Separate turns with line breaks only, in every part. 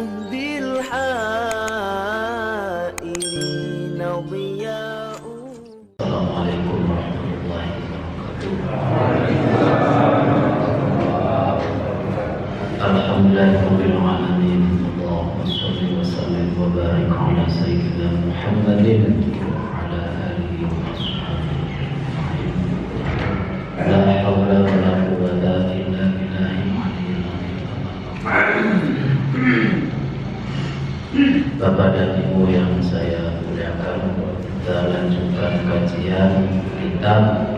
يهدي الحائرين ضياء.
السلام عليكم ورحمة الله وبركاته. الحمد لله رب العالمين. اللهم صل وسلم وبارك على سيدنا محمد وعلى آله وصحبه أجمعين. لا حول ولا قوة إلا بالله العلي العظيم. Bapak dan Ibu yang saya muliakan, kita lanjutkan kajian kitab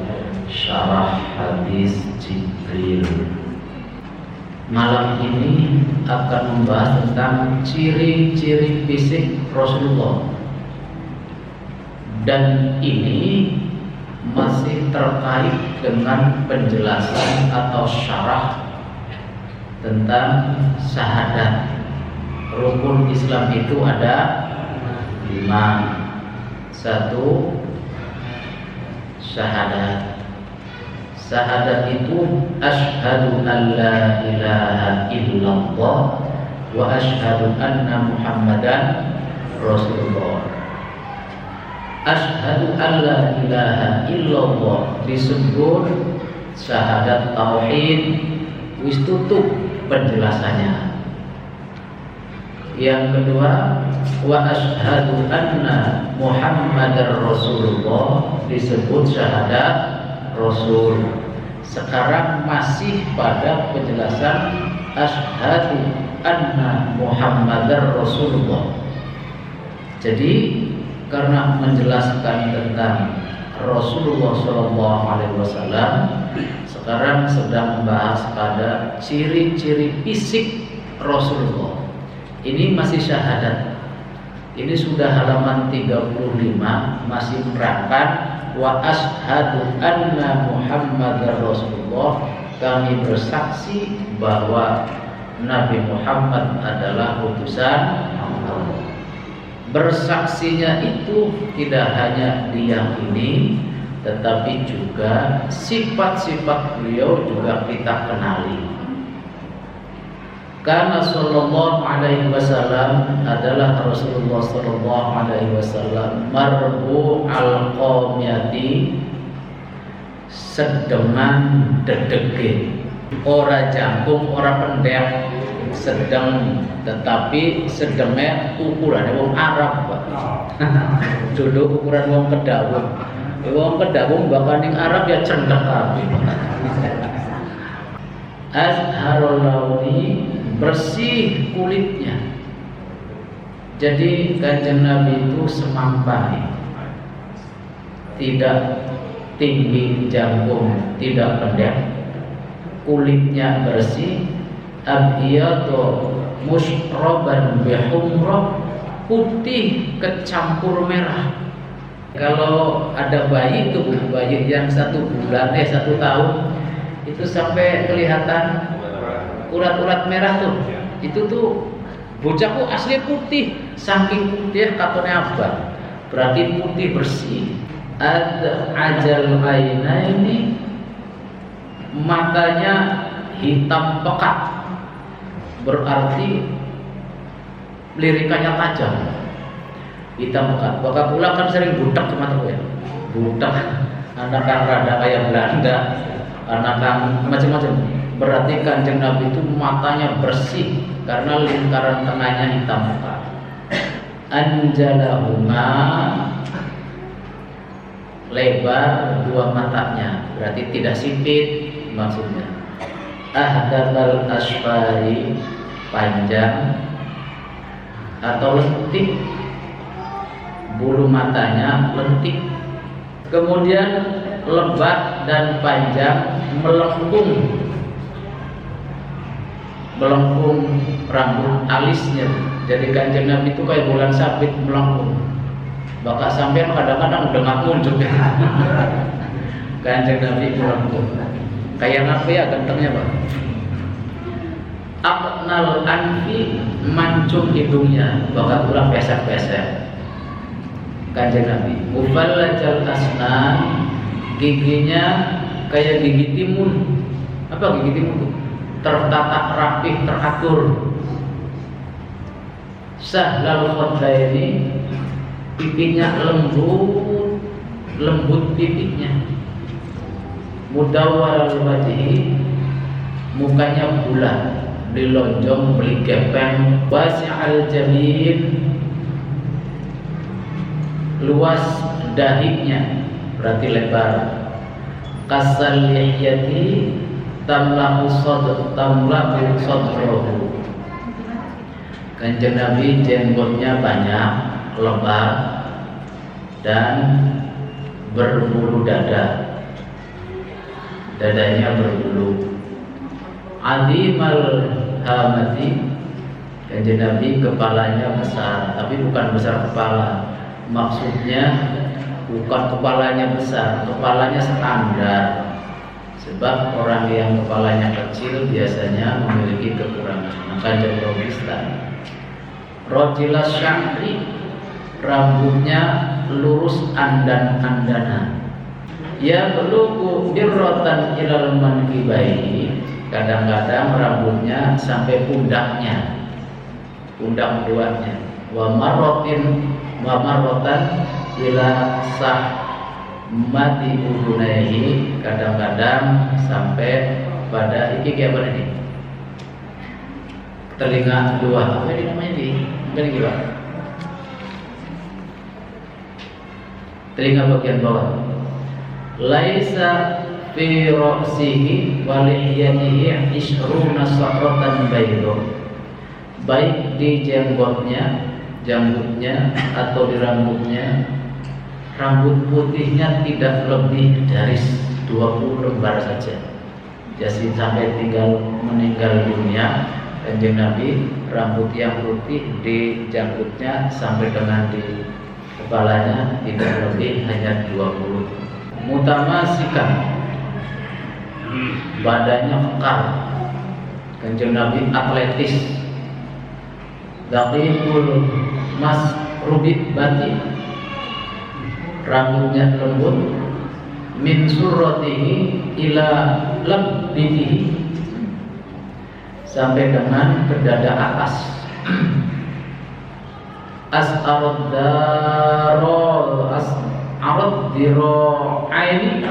Syarah Hadis Jibril. Malam ini akan membahas tentang ciri-ciri fisik Rasulullah, dan ini masih terkait dengan penjelasan atau syarah tentang syahadat. Rukun Islam itu ada 5. 1. Syahadat. Syahadat itu asyhadu an la ilaha illallah wa asyhadu anna Muhammadan Rasulullah. Asyhadu an la ilaha illallah disebut syahadat tauhid, wis tutup penjelasannya. Yang kedua, wa asyhadu anna Muhammadar Rasulullah disebut syahadat Rasul. Sekarang masih pada penjelasan asyhadu anna Muhammadar Rasulullah. Jadi karena menjelaskan tentang Rasulullah SAW, sekarang sedang membahas pada ciri-ciri fisik Rasulullah. Ini masih syahadat. Ini sudah halaman 35, masih menerangkan wa asyhadu anna Muhammadar Rasulullah. Kami bersaksi bahwa Nabi Muhammad adalah utusan Allah. Bersaksinya itu tidak hanya diyakini, tetapi juga sifat-sifat beliau juga kita kenali. Karena sallallahu alaihi wasallam adalah Rasulullah sallallahu alaihi wasallam marbu al-qamiyati, sedeman dedege, ora jangkung, ora pendek, sedang, tetapi sedeme ukuran wong Arab, Pak. Duduk ukuran wong Kedawung. Wong Kedawung bakal ning Arab ya cendek kabeh. Azharul launi, bersih kulitnya. Jadi Kanjeng Nabi itu semampai, tidak tinggi jangkung, tidak pendek, kulitnya bersih. Abyadu musyraban bihumrah, putih kecampur merah. Kalau ada bayi itu, bayi yang 1 bulan 1 tahun itu sampai kelihatan urat-urat merah tuh. Itu tuh bocahku asli putih, saking putih katanya apa? Berarti putih bersih. Ada ajal ainaini, matanya hitam pekat, berarti lirikannya tajam. Hitam pekat. Bakal pula kan sering budak ke mata gue. Budak, anak kang rada kayak Belanda, anak kang macam-macam. Berarti Kanjeng Nabi itu matanya bersih karena lingkaran tengahnya hitam pekat. Anjalahuma, lebar 2 matanya, berarti tidak sipit maksudnya. Ahdabal asfari, panjang atau lentik, bulu matanya lentik. Kemudian lebat dan panjang, melengkung rambut alisnya. Jadi Kanjeng Nabi itu kayak bulan sabit, melengkung. Bakal sampai kadang-kadang udah nggak muncul ya. Kanjeng Nabi melengkung. Kayak apa ya gantengnya, Pak? Aqnal anfi, mancung hidungnya, bakal pulang pesek-pesek. Kanjeng Nabi. Mufallajal asnan, giginya kayak gigi timun. Apa gigi timun itu? Tertata rapih, teratur. sahlal khaddaini, pipinya lembut pipinya. Mudawwar wajhi, mukanya bulat, dilonjong beli gepeng. Wasi'al jabin, luas dahinya, berarti lebar. Kasal lihyati, tamlahu sadrahu. Kanjeng Nabi jenggotnya banyak, lebar dan berbulu dada. Dadanya berbulu. Adimal hamati, kanjeng Nabi kepalanya besar, tapi bukan besar kepala. Maksudnya bukan kepalanya besar, kepalanya standar. Sebab orang yang kepalanya kecil biasanya memiliki kekurangan. Maka jauh-jauh Rojilas sya'ri, rambutnya lurus andan-andanan. Ya belugu birrotan ilal mankibai, kadang-kadang rambutnya sampai pundaknya, pundak keduanya. Wa marrotan ila sahmati udunaihi, kadang-kadang sampai pada iki kayak apa ini? Telinga kedua, apa ini namanya di? Bukan gila. Telinga bagian bawah. Laisa fi ra'sihi wa lihiyatihi ishruna sa'ratan baydo. Baik di janggutnya atau di rambutnya, rambut putihnya tidak lebih dari 20 lembar saja. Jadi sampai meninggal dunia, Kanjeng Nabi rambut yang putih di janggutnya sampai dengan di kepalanya tidak lebih hanya 20. Mutamasikan, badannya kekar. Kanjeng Nabi atletis. Daqiqul masrubit bati, rambutnya lembut. Min surratihi ila labbitihi, sampai dengan ke dada atas. As'arad dira'aini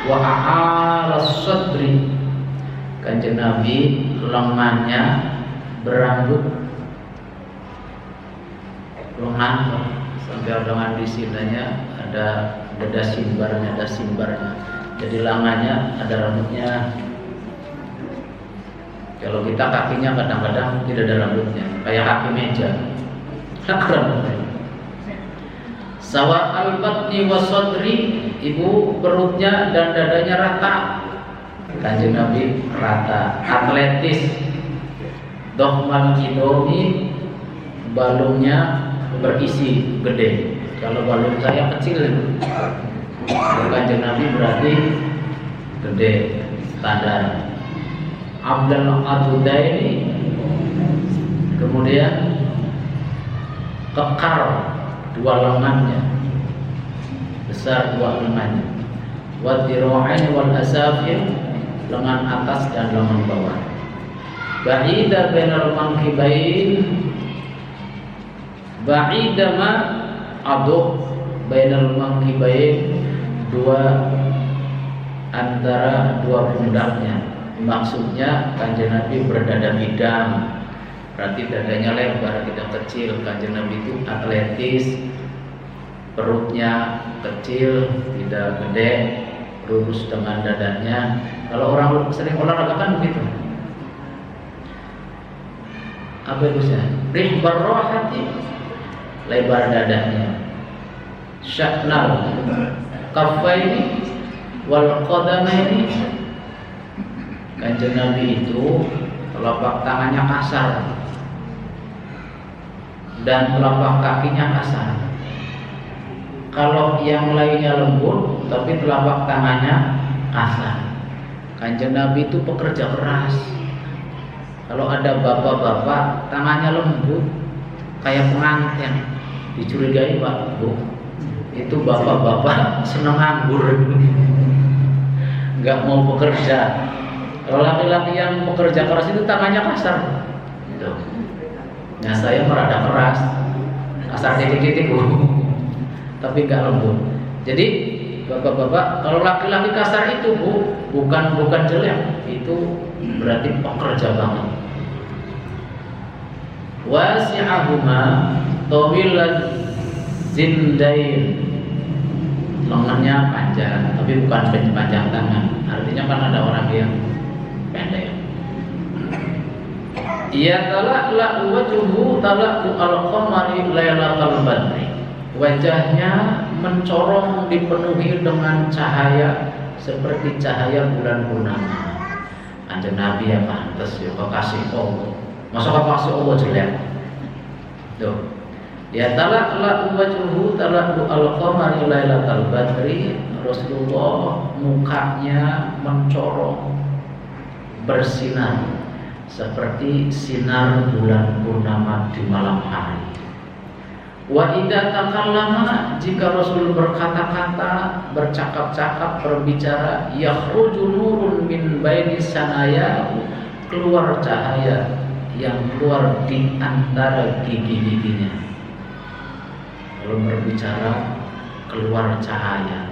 wa a'alas sadri. Kanjeng Nabi lengannya berambut lengan sampai lengan di sinanya ada dada simbarnya, jadi lengannya ada rambutnya. Kalau kita kakinya kadang-kadang tidak ada rambutnya, kayak kaki meja. Rambutnya. Sawa al-batni wasadri, ibu perutnya dan dadanya rata. Kanjeng Nabi rata, atletis. Dohman idomi, balungnya berisi gede. Kalau balung saya kecil, Kanjeng Nabi berarti gede, standar. Abdul Adudaini, kemudian kekar dua lengannya, besar dua lengannya. Wadiro'ain wal asafir, lengan atas dan lengan bawah. Ba'ida bainal mankibain, ba'ida ma adu bainal mankibain, dua antara dua pundaknya. Maksudnya Kanjeng Nabi berdada bidang, berarti dadanya lebar, tidak kecil. Kanjeng Nabi itu atletis, perutnya kecil, tidak gede, lurus dengan dadanya. Kalau orang sering olahraga kan begitu. Apa bagusnya? Rihbar rohati, lebar dadanya. Syaknal kafaini wal qadamaini. Kanjeng Nabi itu telapak tangannya kasar dan telapak kakinya kasar. Kalau yang lainnya lembut, tapi telapak tangannya kasar. Kanjeng Nabi itu pekerja keras. Kalau ada bapak-bapak tangannya lembut kayak pengantin, dicurigai Pak Bu, itu bapak-bapak senang nganggur, nggak mau bekerja. Kalau laki-laki yang bekerja keras itu tangannya kasar, gitu. Nah saya merada keras, kasar titik-titik tapi nggak lembut. Jadi bapak-bapak, kalau laki-laki kasar itu bukan jelek, itu berarti pekerja banget. Wasi'ahuma tawilat zindain, lengannya panjang, tapi bukan panjang tangan. Artinya kan ada orang yang pendek. Ia talak wajhuhu talaku al-qamari lailatal badri. Wajahnya mencorong, dipenuhi dengan cahaya seperti cahaya bulan purnama. Kanjeng Nabi ya pantes ya kekasih Allah. Masa kekasih Allah jelek? Tuh. Ya talak wajhuhu talaku al-qamari lailatal badri. Rasulullah mukanya mencorong, bersinar seperti sinar bulan purnama di malam hari. Wa idza takallama, jika Rasul berkata-kata, bercakap-cakap, berbicara, yakhruju nurun min baini sanaya, keluar cahaya yang keluar di antara gigi-giginya. Kalau berbicara keluar cahaya.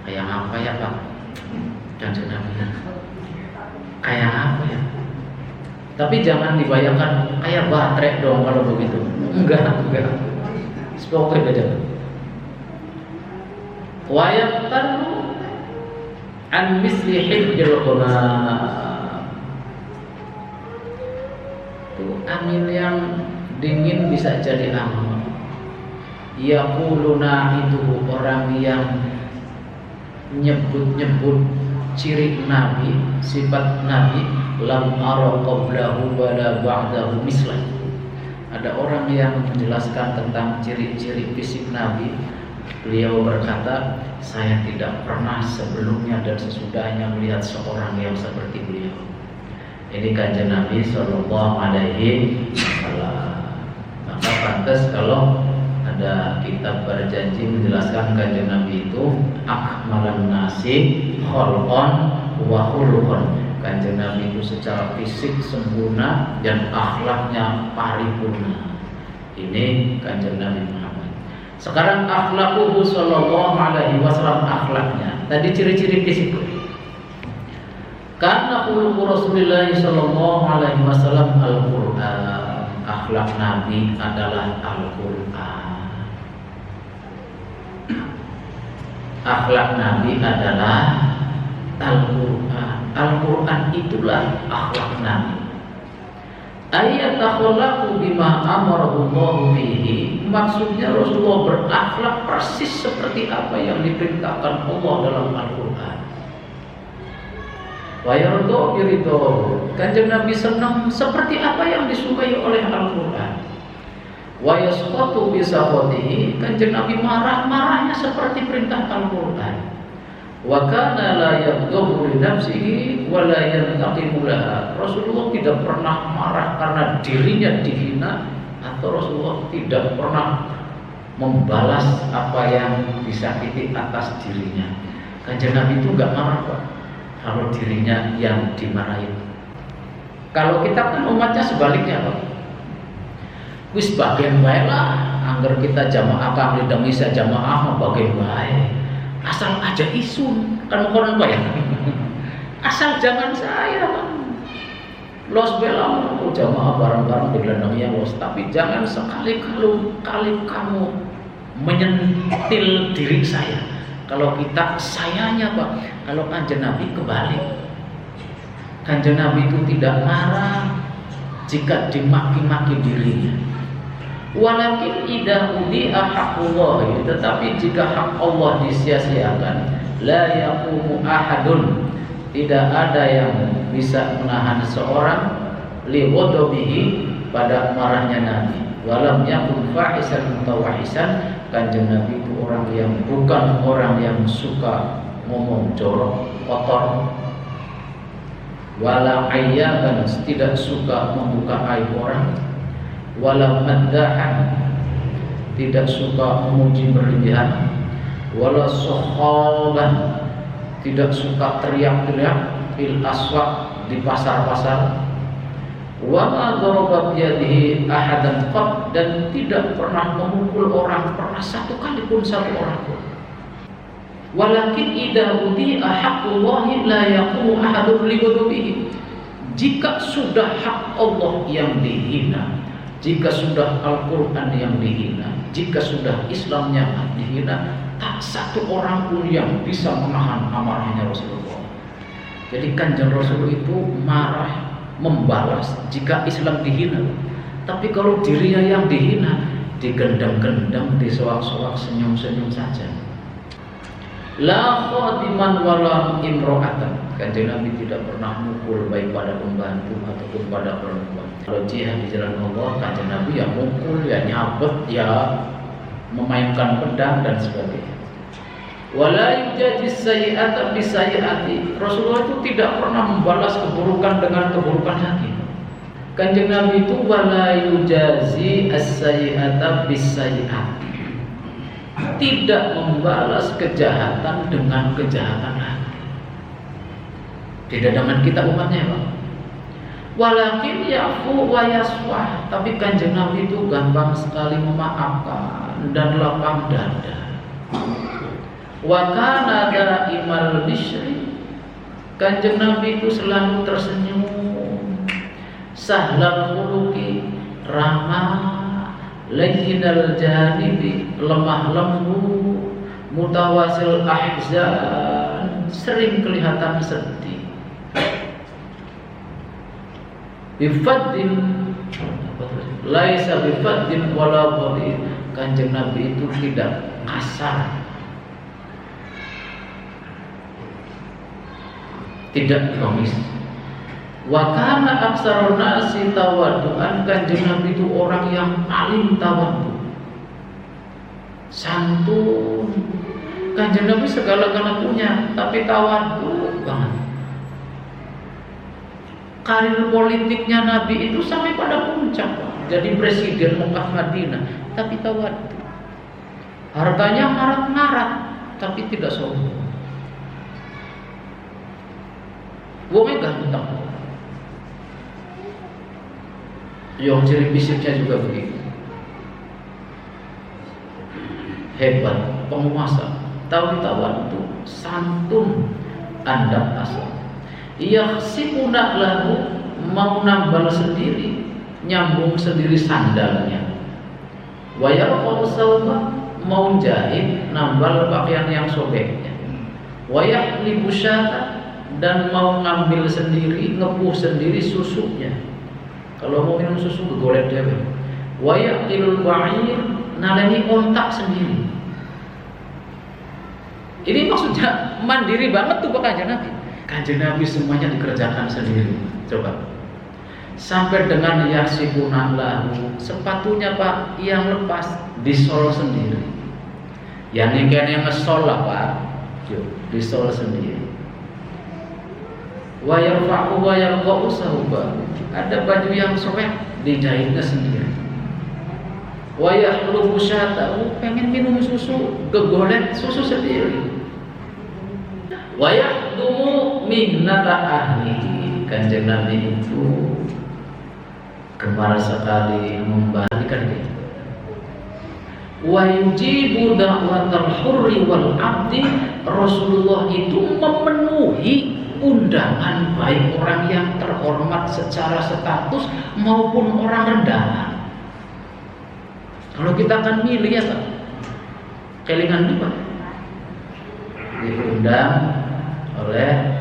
Kayak apa ya Pak? Kanjeng Nabi. Kayak apa ya? Tapi jangan dibayangkan kayak baterai dong kalau begitu. Enggak. Pokoknya beda. Wa yaqtalu an misli hibbil ghamam. Tuh angin yang dingin bisa jadi angin. Yaquluna, itu orang yang nyebut-nyebut ciri Nabi, sifat Nabi, lam ara qablahu wala ba'dahu mislan. Ada orang yang menjelaskan tentang ciri-ciri fisik Nabi. Beliau berkata, saya tidak pernah sebelumnya dan sesudahnya melihat seorang yang seperti beliau. Ini kanjeng Nabi Sallallahu Alaihi Wasallam. Maka pantas kalau ada kitab berjanji menjelaskan kanjeng Nabi itu akmalan nasi kholqon wa khuluqon. Kanjeng Nabi itu secara fisik sempurna dan akhlaknya paripurna. Ini kanjeng Nabi Muhammad. Sekarang akhlakuhu sallallahu alaihi wasallam, akhlaknya. Tadi ciri-ciri fisik. Karena khuluqu Rasulullah sallallahu alaihi wasallam Al-Qur'an. Akhlak Nabi adalah Al-Qur'an. Akhlak Nabi adalah Al-Qur'an. Al-Qur'an itulah akhlak Nabi. Ayat takhallaku bima amarahu Allah bihi, maksudnya Rasulullah berakhlak persis seperti apa yang diperintahkan Allah dalam Al-Qur'an. Wa yarda biridho, kanjeng Nabi senang seperti apa yang disukai oleh Al-Qur'an. Wa yasqatu bi sakhatihi, kanjeng Nabi marah-marahnya seperti perintah Al-Qur'an. Wa kana la yaghdabu li nafsihi wa la yantaqimu laha. Rasulullah tidak pernah marah karena dirinya dihina, atau Rasulullah tidak pernah membalas apa yang disakiti atas dirinya. Kanjeng Nabi itu enggak marah Pak kalau dirinya yang dimarahin. Kalau kita kan umatnya sebaliknya Pak. Wis bagian bae lah, anggar kita jamaah kang Indonesia jamaah bagian bae. Asal aja isun, kan orang apa ya? Asal jangan saya Pak. Los bela mau jamaah bareng-bareng di gelandangnya los, tapi jangan sekali-kali kamu menyentil diri saya. Kalau kita sayanya Pak, kalau kanjeng Nabi kebalik. Kanjeng Nabi itu tidak marah jika dimaki-maki dirinya. Walakin idza udi'a haqqullah, tetapi jika hak Allah disia-siakan, la yaqumu ahadun, tidak ada yang bisa menahan seorang li ghadabihi, pada marahnya Nabi. Walam yakun fahisan mutawahisan, kanjeng Nabi itu orang yang bukan orang yang suka ngomong jorok, kotor. Wala ayyaban, tidak suka membuka aib orang. Wala maddahan, tidak suka memuji berlebihan. Wala sokhoban, tidak suka teriak-teriak fil aswaq, di pasar-pasar. wa ma daraba biyadihi ahadan qat, dan tidak pernah memukul orang, pernah satu kali pun satu orang pun. Walakin idza udi'a haqqullahi la yaqumu ahadun li ghadabihi. Jika sudah hak Allah yang dihina, jika sudah Al-Quran yang dihina, jika sudah Islam yang dihina, tak satu orang pun yang bisa menahan amarahnya Rasulullah. Jadi Kanjeng Rasul itu marah, membalas jika Islam dihina. Tapi kalau dirinya yang dihina, digendam-gendam, disoak-soak, senyum-senyum saja. La khadiman wala imro'atan. Kanjeng Nabi tidak pernah mukul baik pada pembantu ataupun pada perempuan. Kalau jihad di jalan Allah, Kanjeng Nabi ya mukul, ya nyabet, ya memainkan pedang dan sebagainya. Wala yujazi sayyi'ata bisayyi'ati. Rasulullah itu tidak pernah membalas keburukan dengan keburukan lagi. Kanjeng Nabi itu wala yujazi as-sayyi'ata bisayyi'ati. Tidak membalas kejahatan dengan kejahatan lagi. Tidak dengan kita umatnya, Pak. Walakin yafu wa yasfah. Tapi Kanjeng Nabi itu gampang sekali memaafkan dan lapang dada. Wa kana da'imal bisyri. Kanjeng Nabi itu selalu tersenyum, sahlal khuluqi, ramah, layyinal janibi, lemah lembut, mutawasil ahzan, sering kelihatan sedih. Bifaddin, laisa bifaddin wala ghalid. Kanjeng Nabi itu tidak kasar, tidak ironis. Wa kana aksarun nasi tawadduan. Kanjeng Nabi itu orang yang paling tawaddu, santun. Kanjeng Nabi segala-galanya punya, tapi tawaddu banget. Karir politiknya Nabi itu sampai pada puncak, jadi presiden Mekah Madinah, tapi tawaddu. Hartanya marat-marat, tapi tidak sombong. Wongnya ganteng. Yang ciri fisiknya juga begitu. Hebat, penguasa, tahu tawaddu, santun, andap asal. Yakhsibuna lahu, mau nambal sendiri, nyambung sendiri sandalnya. Wa yarqabu sawba, mau jahit, nambal pakaian yang sobeknya. Wa yahlibu syata, dan mau ngambil sendiri, ngepuh sendiri susunya. Kalau mau minum susu gegolek dia. Wa yaqilul ba'ir, naleni ontak sendiri. Ini maksudnya mandiri banget tuh Kanjeng Nabi. Kanjeng Nabi semuanya dikerjakan sendiri. Coba. Sampai dengan yasibuna lahu, sepatunya Pak yang lepas disol sendiri. Yang kene ngesol lah Pak. Yuk, disol sendiri. Wa yarfa'u wa yarqa'u sahuba. Ada baju yang sobek dijahitnya sendiri. Wa yahlubu syatahu, pengen minum susu, gegolek susu sendiri. Wa yahdumu mihnata ahlihi. Kanjeng Nabi itu gemar sekali membahagikan kita. Wa yujibu da'watal hurri wal abdi. Rasulullah itu memenuhi undangan baik orang yang terhormat secara status maupun orang rendahan. Kalau kita akan milih ya Pak, kelingan juga diundang oleh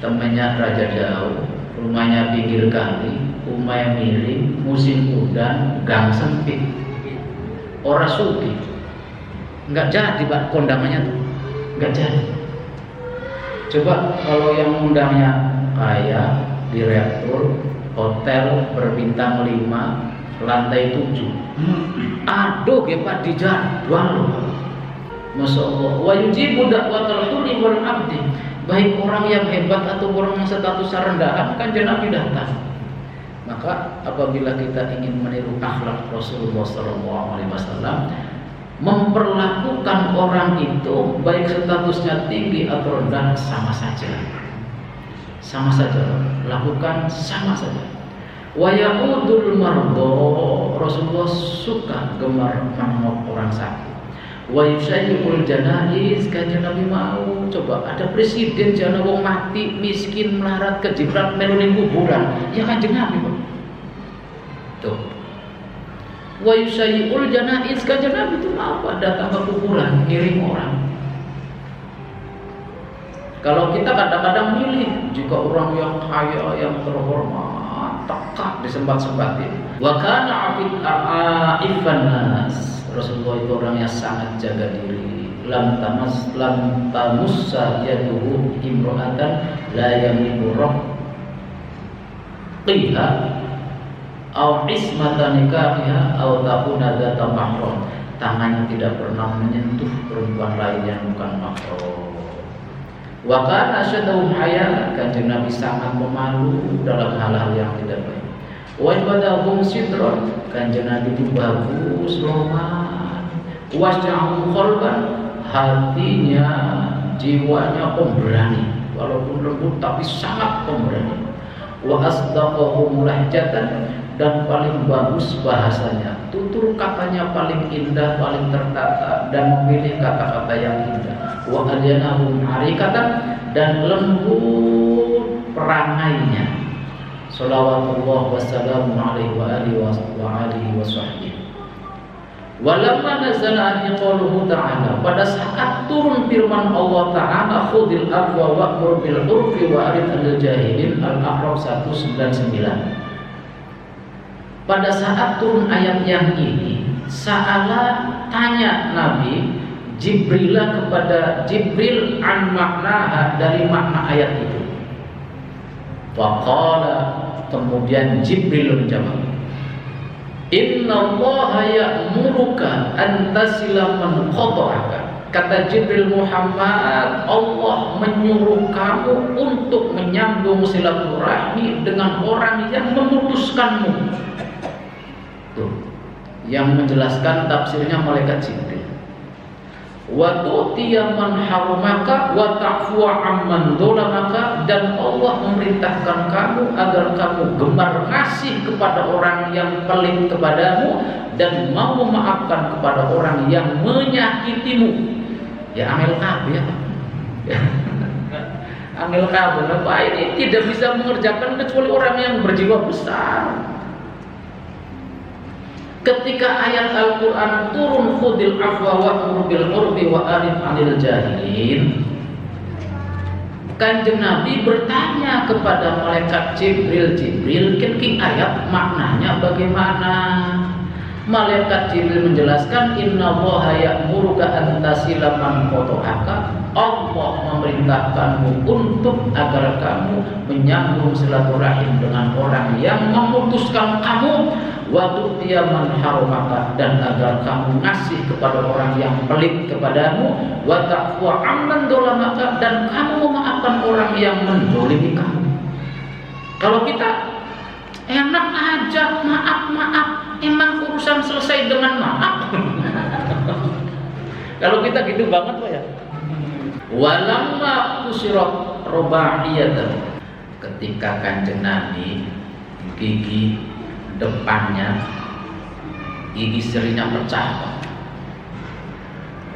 temannya raja jauh, rumahnya pinggir kali, rumahnya miring, musim udan, gang sempit, orang suki, nggak jadi Pak kondangannya tuh, nggak jadi. Coba kalau yang undangnya kaya, direktur, hotel berbintang 5, lantai 7, aduh ya Pak dijadwal loh. Masya Allah. Wa yujibu da'watal hurri wal abdi. Baik orang yang hebat atau orang yang status rendahan, Kanjeng Nabi datang. Maka apabila kita ingin meniru akhlak Rasulullah SAW, memperlakukan orang itu baik statusnya tinggi atau rendah sama saja. sama saja, lakukan sama saja. Wa ya'udul mardo, Rasulullah suka gemar menengok orang sakit. Wa yusayyibul janaiz, kanjeng Nabi mau. Coba ada presiden jana wong mati miskin melarat kejibrat melu ning kuburan, ya kanjeng Nabi kok. Tuh. Wa yusayyibul janaiz, kanjeng Nabi itu apa? Datang ke kuburan ngiring orang. Kalau kita kadang-kadang milih, jika orang yang kaya, yang terhormat, tekak disempat-sempatin. Wa kana afifan nas, Rasulullah itu orang yang sangat jaga diri. Lam tamussa yaduhu imra'atan la yamilu qiha aw ismatan nikahiha aw takuna dzata mahram. Tangannya tidak pernah menyentuh perempuan lain yang bukan mahram. Wa kana asyadahum haya, kanjeng Nabi sangat pemalu dalam hal-hal yang tidak baik. Wa ibadahum sidron, kanjeng Nabi itu bagus roman. Wasya'um qalban, hatinya, jiwanya pemberani, walaupun lembut tapi sangat pemberani. Wa asdaqahum lahjatan, dan paling bagus bahasanya, tutur katanya paling indah, paling tertata, dan memilih kata-kata yang indah. Wa alyanahum harikatan, dan lembut perangainya. Shalawatullah wassalamu alaihi wa alihi wa sahbihi. Walamma nazala alaihi qauluhu ta'ala, pada saat turun firman Allah Ta'ala, khudil afwa wa'mur bil urfi wa arid anil jahilin, Al-A'raf 199. Pada saat turun ayat yang ini, Sa'ala, tanya Nabi Jibril kepada Jibril an maknaha, dari makna ayat itu. Faqala, kemudian Jibril menjawab, Innallaha ya'muruka an tasila man qata'aka. Kata Jibril Muhammad, Allah menyuruh kamu untuk menyambung silaturahmi dengan orang yang memutuskanmu. Tuh, yang menjelaskan tafsirnya malaikat Jibril. Wa tu'tiya man harumaka wa ta'fuwa amman dzalamaka, dan Allah memerintahkan kamu agar kamu gemar ngasih kepada orang yang pelit kepadamu dan mau memaafkan kepada orang yang menyakitimu. Ya amil kabeh ya. Amil kabeh apa ini tidak bisa mengerjakan kecuali orang yang berjiwa besar. Ketika ayat Al-Quran turun, khudil afwa wa'mur bil urfi wa arid anil jahilin, kanjeng Nabi bertanya kepada malaikat Jibril, kini ayat maknanya bagaimana? Malaikat Jibril menjelaskan, Innallaha ya'muruka an tasila man qata'aka, Allah memerintahkanmu untuk agar kamu menyambung silaturahim dengan orang yang memutuskan kamu, wa tu'tiya man harumaka, dan agar kamu ngasih kepada orang yang pelit kepadamu, wa ta'fu amman dzalamaka, dan kamu memaafkan orang yang mendolimi kamu. Kalau kita enak aja maaf, emang urusan selesai dengan maaf. Kalau kita gitu banget Pak ya. Walamma kusirat rubaiyatan, ketika kanjeng Nabi gigi depannya, gigi serinya pecah.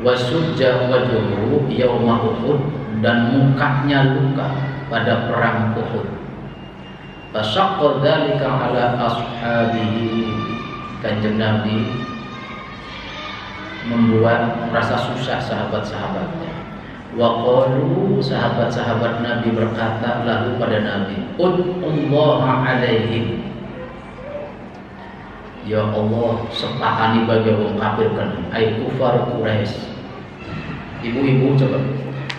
Wasujja wajhuhu yauma Uhud, dan mukanya luka pada perang Uhud. Fasyaqqa dzalika ala ashabihi, kanjeng Nabi membuat rasa susah sahabat-sahabatnya. Wa qalu, sahabat-sahabat Nabi berkata lalu pada Nabi, Ud'ullaha alaihim, ya Allah sepakani bagi orang kafir kan, ai kufar Quraisy. Ibu-ibu coba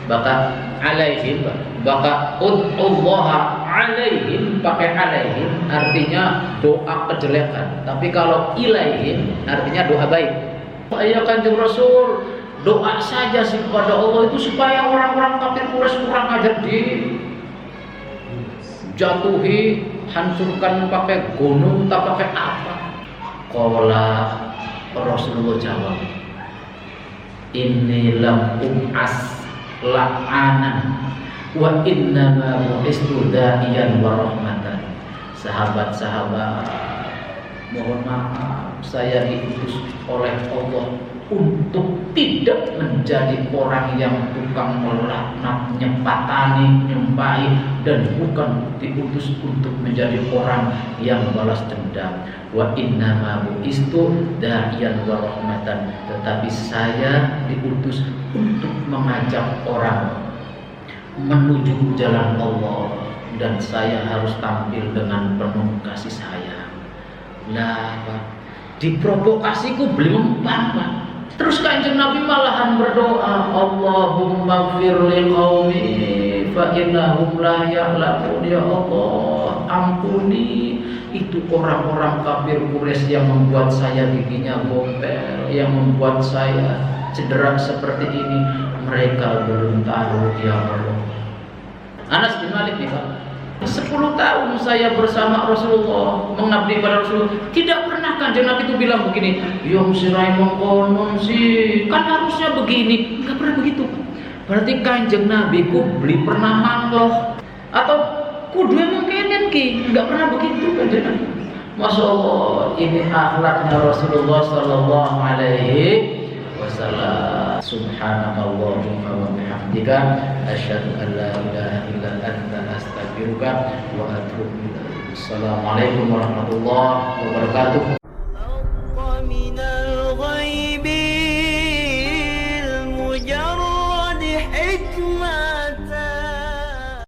baka alaihim, baka ud'ullaha alaihim, pakai alaihim artinya doa kejelekan, tapi kalau ilaihim artinya doa baik. Ya kanjeng Rasul, doa saja sih kepada Allah itu supaya orang-orang kafir Quraisy kurang ajar jatuhi, hancurkan pakai gunung, tak pakai apa. Qala, Rasulullah jawab, inni lam um'as la'anan, Wa innama bu'istu da'iyan wa rahmatan. Sahabat-sahabat, mohon maaf, saya diutus oleh Allah untuk tidak menjadi orang yang tukang melaknat, nyepatani, nyempai, dan bukan diutus untuk menjadi orang yang balas dendam. Wa innama bu'istu da'iyan wa rahmatan. Tetapi saya diutus untuk mengajak orang menuju jalan Allah, dan saya harus tampil dengan penuh kasih sayang. Lah, Pak, diprovokasiku belum Pak. Terus Kanjeng Nabi malahan berdoa, Allahumma gfir li qaumi fa innahum la ya'lamun. Ya Allah, ampuni itu orang-orang kafir Quraisy yang membuat saya giginya gompel, yang membuat saya cedera seperti ini. Mereka belum tahu, ya Allah. Anas bin Malik nih, Pak. 10 tahun saya bersama Rasulullah, mengabdi pada Rasulullah. Tidak pernah Kanjeng Nabi itu bilang begini, "Yang sirai mengkonon sih, kan harusnya begini." Enggak pernah begitu. Berarti Kanjeng Nabi ku beli pernah manloh atau kudu mungkinin ki, enggak pernah begitu Kanjeng Nabi. Masya Allah, ini akhlaknya Rasulullah sallallahu alaihi wasallam. Subhanallahumma wa bihamdika asyhadu an la ilaha illa anta astaghfiruka wa atubu ilaik. Assalamualaikum warahmatullahi wabarakatuh.